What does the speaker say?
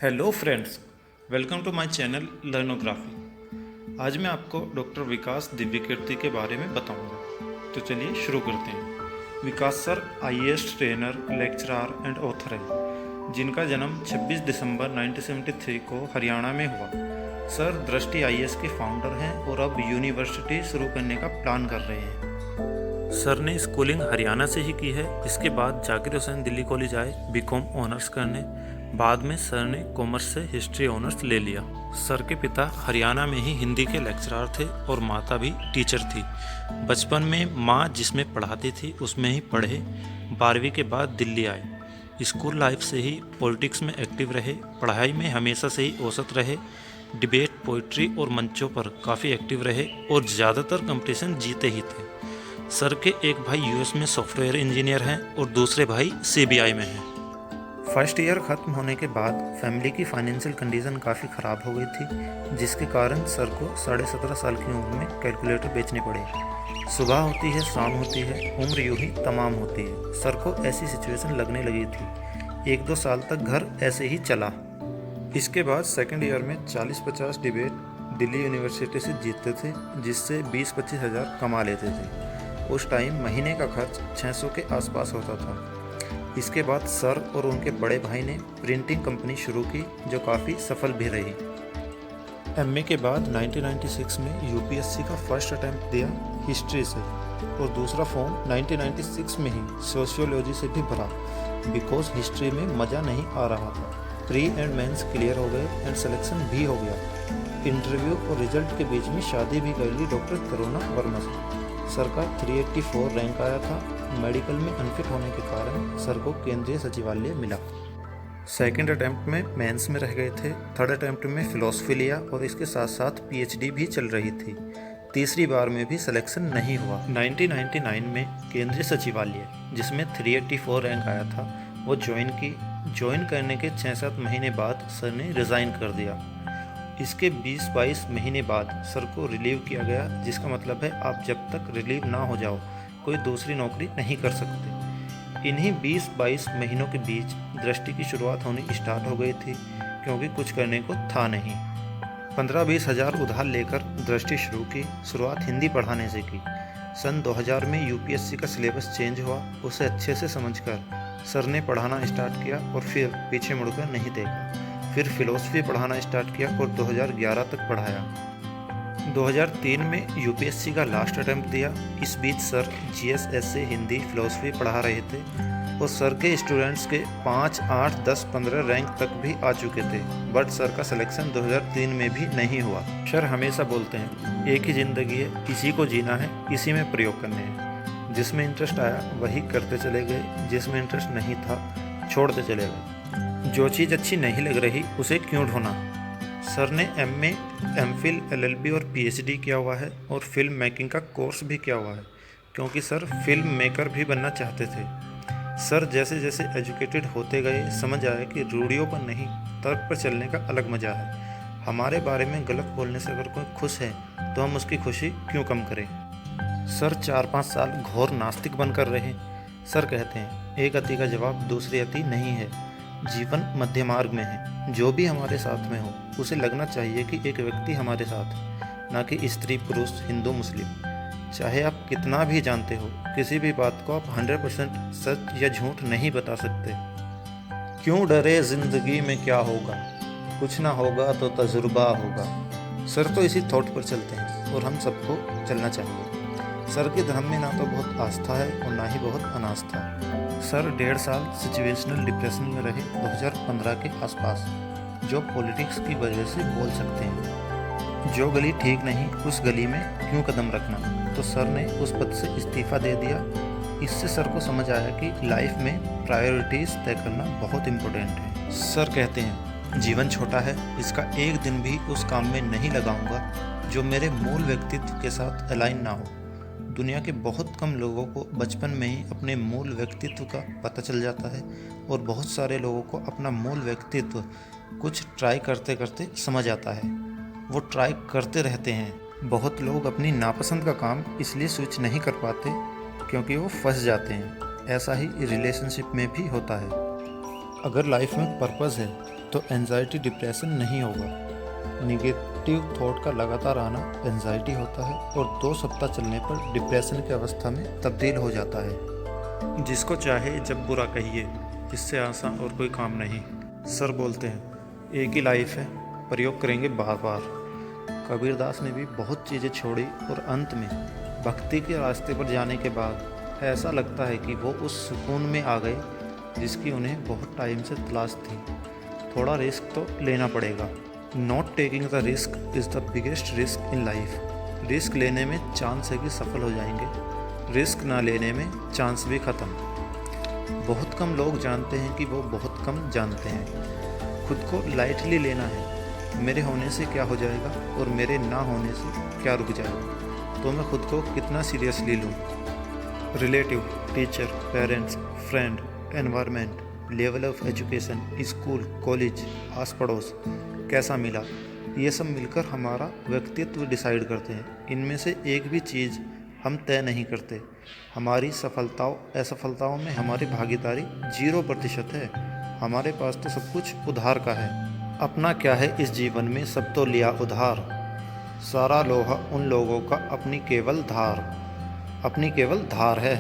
Hello friends, welcome to my channel Learnography. आज मैं आपको डॉक्टर विकास दिव्यकीर्ति के बारे में बताऊंगा। तो चलिए शुरू करते हैं। Vikas sir IAS trainer, lecturer and author है, जिनका जन्म 26 दिसंबर 1973 को हरियाणा में हुआ। सर दृष्टि आईएएस के फाउंडर हैं और अब यूनिवर्सिटी शुरू करने का प्लान कर रहे हैं। सर ने स्कूलिंग हरियाणा से ही की है। इसके बाद जाकिर हुसैन दिल्ली कॉलेज आए बीकॉम ऑनर्स करने। बाद में सर ने कॉमर्स से हिस्ट्री ऑनर्स ले लिया। सर के पिता हरियाणा में ही हिंदी के लेक्चरर थे और माता भी टीचर थी। बचपन में माँ जिसमें पढ़ाती थी उसमें ही पढ़े। 12वीं के बाद दिल्ली आए। स्कूल लाइफ से ही पॉलिटिक्स में एक्टिव रहे। पढ़ाई में हमेशा से ही औसत रहे। डिबेट, पोइट्री और मंचों पर काफ़ी एक्टिव रहे और ज़्यादातर कंपटीशन जीते ही थे। सर के एक भाई यूएस में सॉफ्टवेयर इंजीनियर हैं और दूसरे भाई सीबीआई में हैं। फर्स्ट ईयर ख़त्म होने के बाद फैमिली की फाइनेंशियल कंडीशन काफ़ी ख़राब हो गई थी, जिसके कारण सर को 17.5 साल की उम्र में कैलकुलेटर बेचनी पड़ी। सुबह होती है, शाम होती है, उम्र यूं ही तमाम होती है। सर को ऐसी सिचुएशन लगने लगी थी। 1-2 साल तक घर ऐसे ही चला। इसके बाद सेकेंड ईयर में 40-50 डिबेट दिल्ली यूनिवर्सिटी से जीतते थे, जिससे 20-25 हज़ार कमा लेते थे। उस टाइम महीने का खर्च 600 के आसपास होता था। इसके बाद सर और उनके बड़े भाई ने प्रिंटिंग कंपनी शुरू की, जो काफ़ी सफल भी रही। एमए के बाद 1996 में यूपीएससी का फर्स्ट अटैम्प्ट दिया हिस्ट्री से, और दूसरा फॉर्म 1996 में ही सोशियोलॉजी से भी भरा, बिकॉज हिस्ट्री में मज़ा नहीं आ रहा था। प्री एंड मेंस क्लियर हो गए एंड सिलेक्शन भी हो गया। इंटरव्यू और रिजल्ट के बीच में शादी भी कर ली डॉक्टर तरुणा वर्मा से। सर का 384 रैंक आया था। मेडिकल में अनफिट होने के कारण सर को केंद्रीय सचिवालय मिला। सेकंड अटैम्प्ट में मेंस में रह गए थे। थर्ड अटैम्प्ट में फिलॉसफी लिया और इसके साथ साथ पीएचडी भी चल रही थी। तीसरी बार में भी सिलेक्शन नहीं हुआ। 1999 में केंद्रीय सचिवालय, जिसमें 384 रैंक आया था, वो ज्वाइन करने के 6-7 महीने बाद सर ने रिज़ाइन कर दिया। इसके 20-22 महीने बाद सर को रिलीव किया गया, जिसका मतलब है आप जब तक रिलीव ना हो जाओ कोई दूसरी नौकरी नहीं कर सकते। इन्हीं 20-22 महीनों के बीच दृष्टि की शुरुआत होनी स्टार्ट हो गई थी, क्योंकि कुछ करने को था नहीं। 15-20 हज़ार उधार लेकर दृष्टि शुरू की। शुरुआत हिंदी पढ़ाने से की। सन 2000 में यूपीएससी का सिलेबस चेंज हुआ। उसे अच्छे से समझकर सर ने पढ़ाना स्टार्ट किया और फिर पीछे मुड़कर नहीं देखा। फिर फिलॉसफी पढ़ाना स्टार्ट किया और 2011 तक पढ़ाया। 2003 में यूपीएससी का लास्ट अटैम्प्ट दिया। इस बीच सर जीएसएस से हिंदी फिलॉसफी पढ़ा रहे थे और सर के स्टूडेंट्स के 5, 8, 10, 15 रैंक तक भी आ चुके थे, बट सर का सिलेक्शन 2003 में भी नहीं हुआ। सर हमेशा बोलते हैं, एक ही ज़िंदगी है, इसी को जीना है, इसी में प्रयोग करने हैं। जिसमें इंटरेस्ट आया वही करते चले गए, जिसमें इंटरेस्ट नहीं था छोड़ते चले गए। जो चीज़ अच्छी नहीं लग रही उसे क्यों ढूंढना। सर ने एमए, एमफिल, एलएलबी और पीएचडी किया हुआ है और फिल्म मेकिंग का कोर्स भी किया हुआ है, क्योंकि सर फिल्म मेकर भी बनना चाहते थे। सर जैसे जैसे एजुकेटेड होते गए समझ आया कि रूढ़ियों पर नहीं, तर्क पर चलने का अलग मज़ा है। हमारे बारे में गलत बोलने से अगर कोई खुश है तो हम उसकी खुशी क्यों कम करें। सर 4-5 साल घोर नास्तिक बनकर रहे। सर कहते हैं, एक अति का जवाब दूसरी अति नहीं है। जीवन मध्य मार्ग में है। जो भी हमारे साथ में हो उसे लगना चाहिए कि एक व्यक्ति हमारे साथ है, ना कि स्त्री, पुरुष, हिंदू, मुस्लिम। चाहे आप कितना भी जानते हो, किसी भी बात को आप 100% सच या झूठ नहीं बता सकते। क्यों डरे, जिंदगी में क्या होगा, कुछ ना होगा तो तजुर्बा होगा। सर तो इसी थॉट पर चलते हैं और हम सबको चलना चाहिए। सर के धर्म में ना तो बहुत आस्था है और ना ही बहुत अनास्था। सर 1.5 साल सिचुएशनल डिप्रेशन में रहे 2015 के आसपास, जो पॉलिटिक्स की वजह से बोल सकते हैं। जो गली ठीक नहीं उस गली में क्यों कदम रखना। तो सर ने उस पद से इस्तीफ़ा दे दिया। इससे सर को समझ आया कि लाइफ में प्रायोरिटीज़ तय करना बहुत इम्पोर्टेंट है। सर कहते हैं, जीवन छोटा है, इसका एक दिन भी उस काम में नहीं लगाऊंगा जो मेरे मूल व्यक्तित्व के साथ अलाइन ना हो। दुनिया के बहुत कम लोगों को बचपन में ही अपने मूल व्यक्तित्व का पता चल जाता है और बहुत सारे लोगों को अपना मूल व्यक्तित्व कुछ ट्राई करते करते समझ आता है। वो ट्राई करते रहते हैं। बहुत लोग अपनी नापसंद का काम इसलिए स्विच नहीं कर पाते क्योंकि वो फंस जाते हैं। ऐसा ही रिलेशनशिप में भी होता है। अगर लाइफ में पर्पस है तो एंजाइटी डिप्रेशन नहीं होगा। निगेटिव थॉट का लगातार आना एंजाइटी होता है और 2 सप्ताह चलने पर डिप्रेशन की अवस्था में तब्दील हो जाता है। जिसको चाहे जब बुरा कहिए, इससे आसान और कोई काम नहीं। सर बोलते हैं एक ही लाइफ है, प्रयोग करेंगे बार बार। कबीरदास ने भी बहुत चीज़ें छोड़ी और अंत में भक्ति के रास्ते पर जाने के बाद ऐसा लगता है कि वो उस सुकून में आ गए जिसकी उन्हें बहुत टाइम से तलाश थी। थोड़ा रिस्क तो लेना पड़ेगा। Not taking the risk is the biggest risk in life. Risk लेने में चांस है कि सफल हो जाएंगे, रिस्क ना लेने में चांस भी ख़त्म। बहुत कम लोग जानते हैं कि वो बहुत कम जानते हैं। खुद को लाइटली लेना है। मेरे होने से क्या हो जाएगा और मेरे ना होने से क्या रुक जाएगा, तो मैं खुद को कितना सीरियसली लूँ। Relative, teacher, parents, friend, environment, level of education, school, college, आस पड़ोस कैसा मिला, ये सब मिलकर हमारा व्यक्तित्व डिसाइड करते हैं। इनमें से एक भी चीज़ हम तय नहीं करते। हमारी सफलताओं असफलताओं में हमारी भागीदारी 0% है। हमारे पास तो सब कुछ उधार का है। अपना क्या है इस जीवन में, सब तो लिया उधार। सारा लोहा उन लोगों का अपनी केवल धार है।